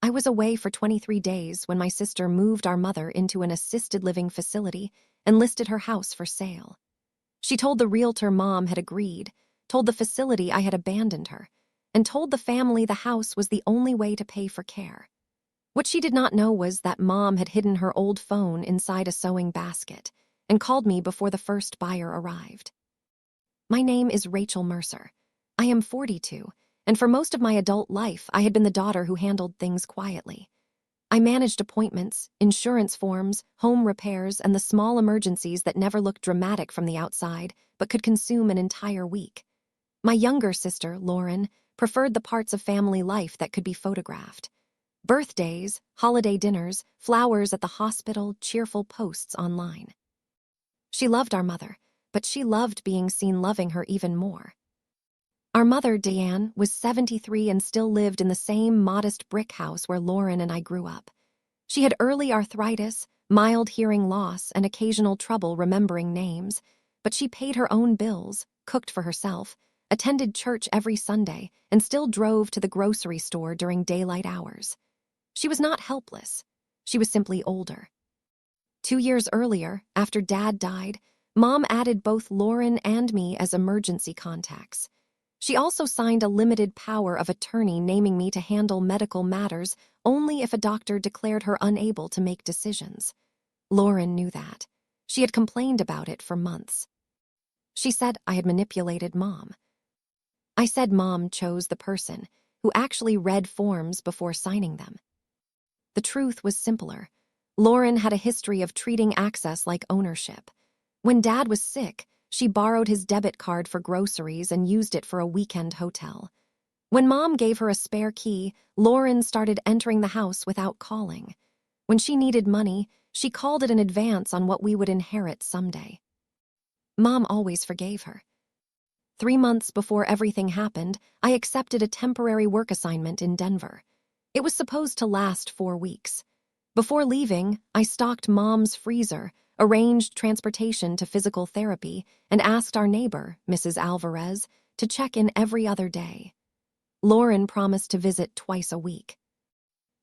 I was away for 23 days when my sister moved our mother into an assisted living facility and listed her house for sale. She told the realtor Mom had agreed, told the facility I had abandoned her, and told the family the house was the only way to pay for care. What she did not know was that Mom had hidden her old phone inside a sewing basket and called me before the first buyer arrived. My name is Rachel Mercer. I am 42, and for most of my adult life, I had been the daughter who handled things quietly. I managed appointments, insurance forms, home repairs, and the small emergencies that never looked dramatic from the outside but could consume an entire week. My younger sister, Lauren, preferred the parts of family life that could be photographed. Birthdays, holiday dinners, flowers at the hospital, cheerful posts online. She loved our mother, but she loved being seen loving her even more. Our mother, Diane, was 73 and still lived in the same modest brick house where Lauren and I grew up. She had early arthritis, mild hearing loss, and occasional trouble remembering names, but she paid her own bills, cooked for herself, attended church every Sunday, and still drove to the grocery store during daylight hours. She was not helpless. She was simply older. 2 years earlier, after Dad died, Mom added both Lauren and me as emergency contacts. She also signed a limited power of attorney naming me to handle medical matters only if a doctor declared her unable to make decisions. Lauren knew that. She had complained about it for months. She said I had manipulated Mom. I said Mom chose the person who actually read forms before signing them. The truth was simpler. Lauren had a history of treating access like ownership. When Dad was sick, she borrowed his debit card for groceries and used it for a weekend hotel. When Mom gave her a spare key, Lauren started entering the house without calling. When she needed money, she called it an advance on what we would inherit someday. Mom always forgave her. 3 months before everything happened, I accepted a temporary work assignment in Denver. It was supposed to last 4 weeks. Before leaving, I stocked Mom's freezer, arranged transportation to physical therapy, and asked our neighbor, Mrs. Alvarez, to check in every other day. Lauren promised to visit twice a week.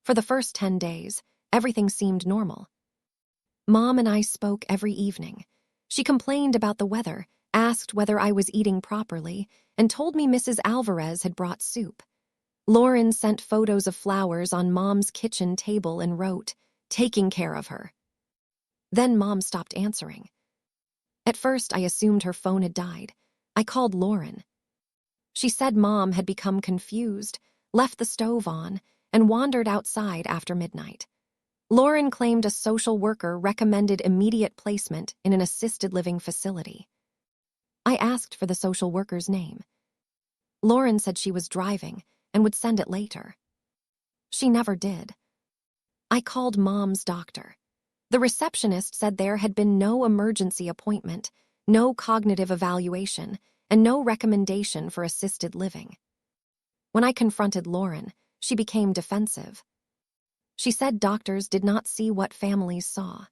For the first 10 days, everything seemed normal. Mom and I spoke every evening. She complained about the weather, asked whether I was eating properly, and told me Mrs. Alvarez had brought soup. Lauren sent photos of flowers on Mom's kitchen table and wrote, "Taking care of her." Then Mom stopped answering. At first, I assumed her phone had died. I called Lauren. She said Mom had become confused, left the stove on, and wandered outside after midnight. Lauren claimed a social worker recommended immediate placement in an assisted living facility. I asked for the social worker's name. Lauren said she was driving and would send it later. She never did. I called Mom's doctor. The receptionist said there had been no emergency appointment, no cognitive evaluation, and no recommendation for assisted living. When I confronted Lauren, she became defensive. She said doctors did not see what families saw.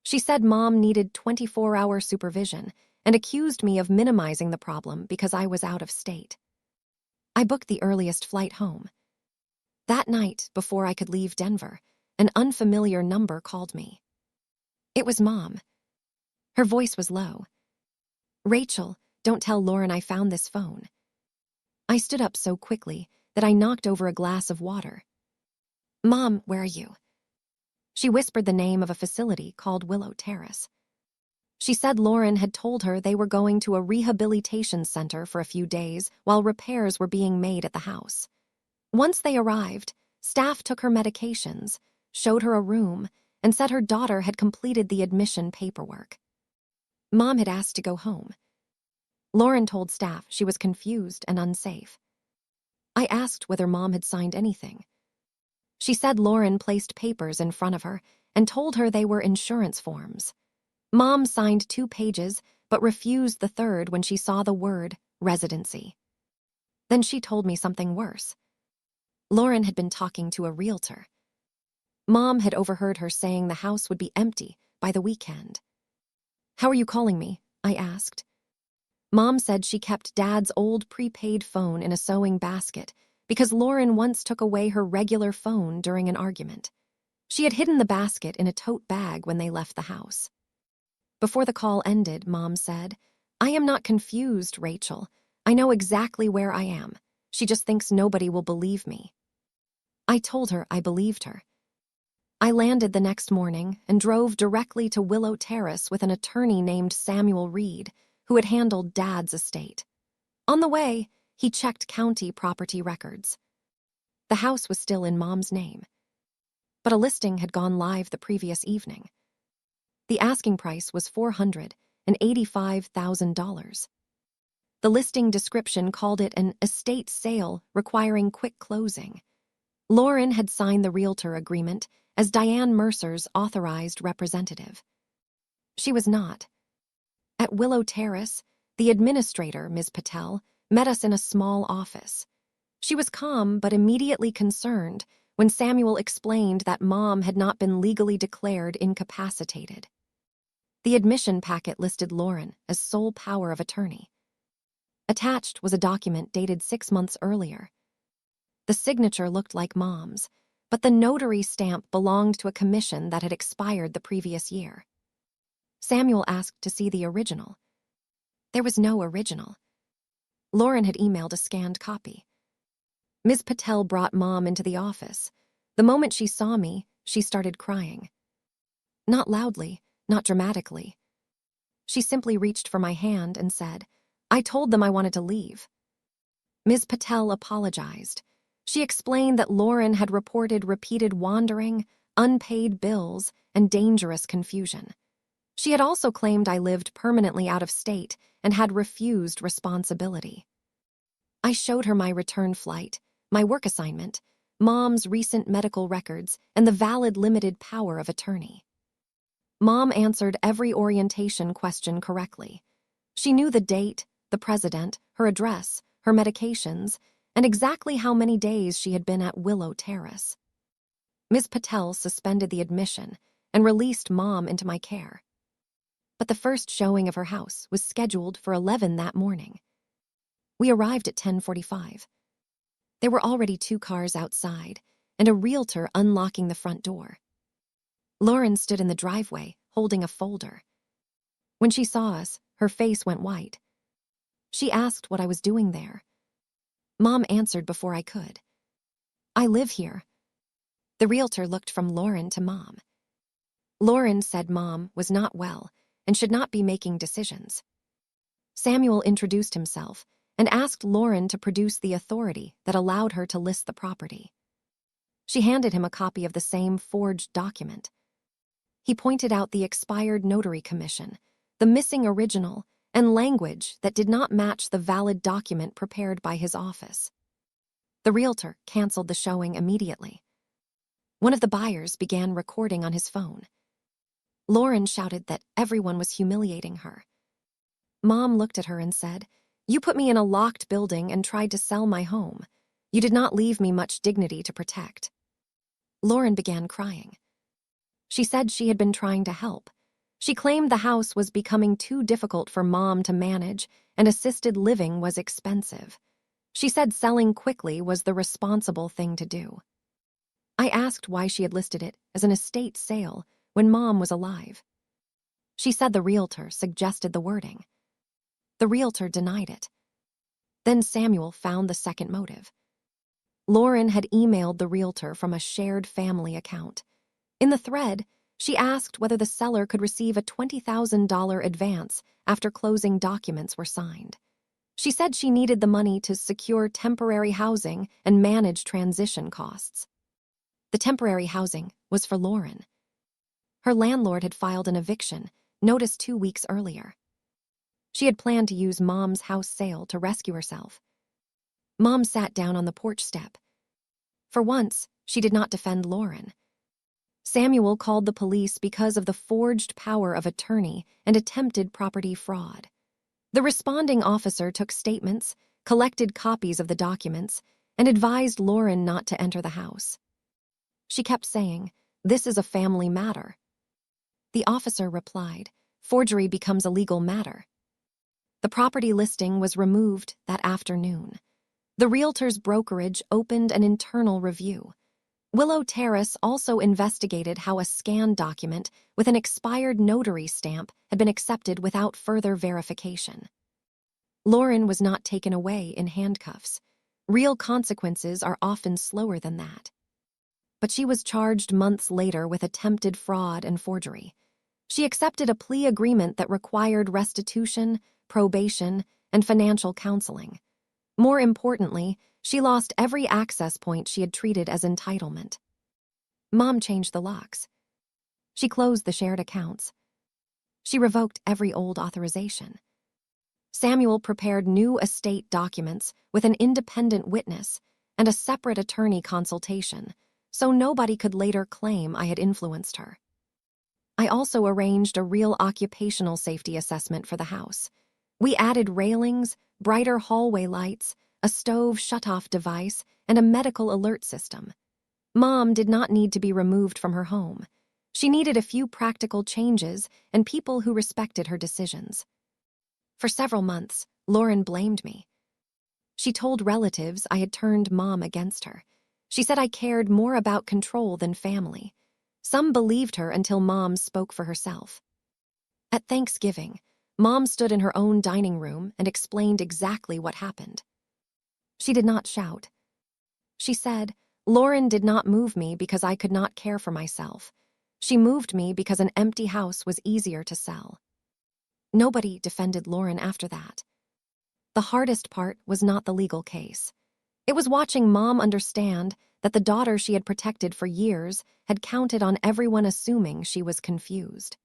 She said Mom needed 24-hour supervision and accused me of minimizing the problem because I was out of state. I booked the earliest flight home. That night, before I could leave Denver, an unfamiliar number called me. It was Mom. Her voice was low. "Rachel, don't tell Lauren I found this phone." I stood up so quickly that I knocked over a glass of water. "Mom, where are you?" She whispered the name of a facility called Willow Terrace. She said Lauren had told her they were going to a rehabilitation center for a few days while repairs were being made at the house. Once they arrived, staff took her medications, showed her a room, and said her daughter had completed the admission paperwork. Mom had asked to go home. Lauren told staff she was confused and unsafe. I asked whether Mom had signed anything. She said Lauren placed papers in front of her and told her they were insurance forms. Mom signed 2 pages but refused the third when she saw the word residency. Then she told me something worse. Lauren had been talking to a realtor. Mom had overheard her saying the house would be empty by the weekend. "How are you calling me?" I asked. Mom said she kept Dad's old prepaid phone in a sewing basket because Lauren once took away her regular phone during an argument. She had hidden the basket in a tote bag when they left the house. Before the call ended, Mom said, "I am not confused, Rachel. I know exactly where I am. She just thinks nobody will believe me." I told her I believed her. I landed the next morning and drove directly to Willow Terrace with an attorney named Samuel Reed, who had handled Dad's estate. On the way, he checked county property records. The house was still in Mom's name, but a listing had gone live the previous evening. The asking price was $485,000. The listing description called it an estate sale requiring quick closing. Lauren had signed the realtor agreement as Diane Mercer's authorized representative. She was not. At Willow Terrace, the administrator, Ms. Patel, met us in a small office. She was calm but immediately concerned when Samuel explained that Mom had not been legally declared incapacitated. The admission packet listed Lauren as sole power of attorney. Attached was a document dated 6 months earlier. The signature looked like Mom's, but the notary stamp belonged to a commission that had expired the previous year. Samuel asked to see the original. There was no original. Lauren had emailed a scanned copy. Ms. Patel brought Mom into the office. The moment she saw me, she started crying. Not loudly, not dramatically. She simply reached for my hand and said, "I told them I wanted to leave." Ms. Patel apologized. She explained that Lauren had reported repeated wandering, unpaid bills, and dangerous confusion. She had also claimed I lived permanently out of state and had refused responsibility. I showed her my return flight, my work assignment, Mom's recent medical records, and the valid limited power of attorney. Mom answered every orientation question correctly. She knew the date, the president, her address, her medications, and exactly how many days she had been at Willow Terrace. Ms. Patel suspended the admission and released Mom into my care. But the first showing of her house was scheduled for 11 that morning. We arrived at 10:45. There were already 2 cars outside and a realtor unlocking the front door. Lauren stood in the driveway, holding a folder. When she saw us, her face went white. She asked what I was doing there. Mom answered before I could. "I live here." The realtor looked from Lauren to Mom. Lauren said Mom was not well and should not be making decisions. Samuel introduced himself and asked Lauren to produce the authority that allowed her to list the property. She handed him a copy of the same forged document. He pointed out the expired notary commission, the missing original, and language that did not match the valid document prepared by his office. The realtor canceled the showing immediately. One of the buyers began recording on his phone. Lauren shouted that everyone was humiliating her. Mom looked at her and said, "You put me in a locked building and tried to sell my home. You did not leave me much dignity to protect." Lauren began crying. She said she had been trying to help. She claimed the house was becoming too difficult for Mom to manage and assisted living was expensive. She said selling quickly was the responsible thing to do. I asked why she had listed it as an estate sale when Mom was alive. She said the realtor suggested the wording. The realtor denied it. Then Samuel found the second motive. Lauren had emailed the realtor from a shared family account. In the thread, she asked whether the seller could receive a $20,000 advance after closing documents were signed. She said she needed the money to secure temporary housing and manage transition costs. The temporary housing was for Lauren. Her landlord had filed an eviction, notice 2 weeks earlier. She had planned to use Mom's house sale to rescue herself. Mom sat down on the porch step. For once, she did not defend Lauren. Samuel called the police because of the forged power of attorney and attempted property fraud. The responding officer took statements, collected copies of the documents, and advised Lauren not to enter the house. She kept saying, "This is a family matter." The officer replied, "Forgery becomes a legal matter." The property listing was removed that afternoon. The realtor's brokerage opened an internal review. Willow Terrace also investigated how a scanned document with an expired notary stamp had been accepted without further verification. Lauren was not taken away in handcuffs. Real consequences are often slower than that. But she was charged months later with attempted fraud and forgery. She accepted a plea agreement that required restitution, probation, and financial counseling. More importantly, she lost every access point she had treated as entitlement. Mom changed the locks. She closed the shared accounts. She revoked every old authorization. Samuel prepared new estate documents with an independent witness and a separate attorney consultation, so nobody could later claim I had influenced her. I also arranged a real occupational safety assessment for the house. We added railings, brighter hallway lights, a stove shutoff device, and a medical alert system. Mom did not need to be removed from her home. She needed a few practical changes and people who respected her decisions. For several months, Lauren blamed me. She told relatives I had turned Mom against her. She said I cared more about control than family. Some believed her until Mom spoke for herself. At Thanksgiving, Mom stood in her own dining room and explained exactly what happened. She did not shout. She said, "Lauren did not move me because I could not care for myself. She moved me because an empty house was easier to sell." Nobody defended Lauren after that. The hardest part was not the legal case. It was watching Mom understand that the daughter she had protected for years had counted on everyone assuming she was confused.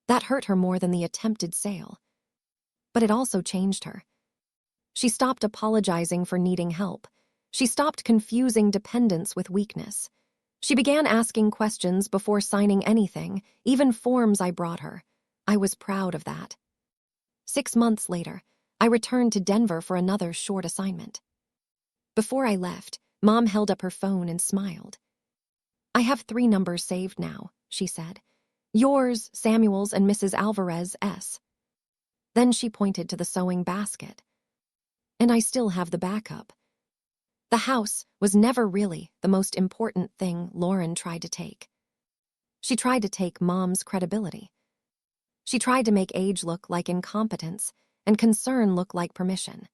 That hurt her more than the attempted sale. But it also changed her. She stopped apologizing for needing help. She stopped confusing dependence with weakness. She began asking questions before signing anything, even forms I brought her. I was proud of that. 6 months later, I returned to Denver for another short assignment. Before I left, Mom held up her phone and smiled. "I have 3 numbers saved now," she said. "Yours, Samuel's, and Mrs. Alvarez's." Then she pointed to the sewing basket. "And I still have the backup." The house was never really the most important thing Lauren tried to take. She tried to take Mom's credibility. She tried to make age look like incompetence and concern look like permission.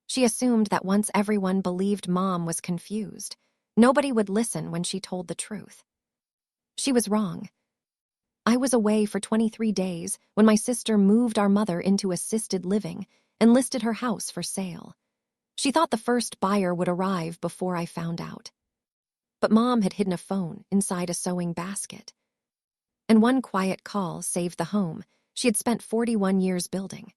She assumed that once everyone believed Mom was confused, nobody would listen when she told the truth. She was wrong. I was away for 23 days when my sister moved our mother into assisted living and listed her house for sale. She thought the first buyer would arrive before I found out. But Mom had hidden a phone inside a sewing basket. And one quiet call saved the home she had spent 41 years building.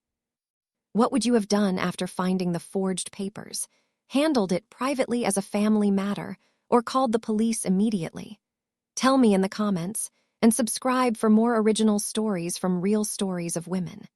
What would you have done after finding the forged papers? Handled it privately as a family matter, or called the police immediately? Tell me in the comments, and subscribe for more original stories from Real Stories of Women.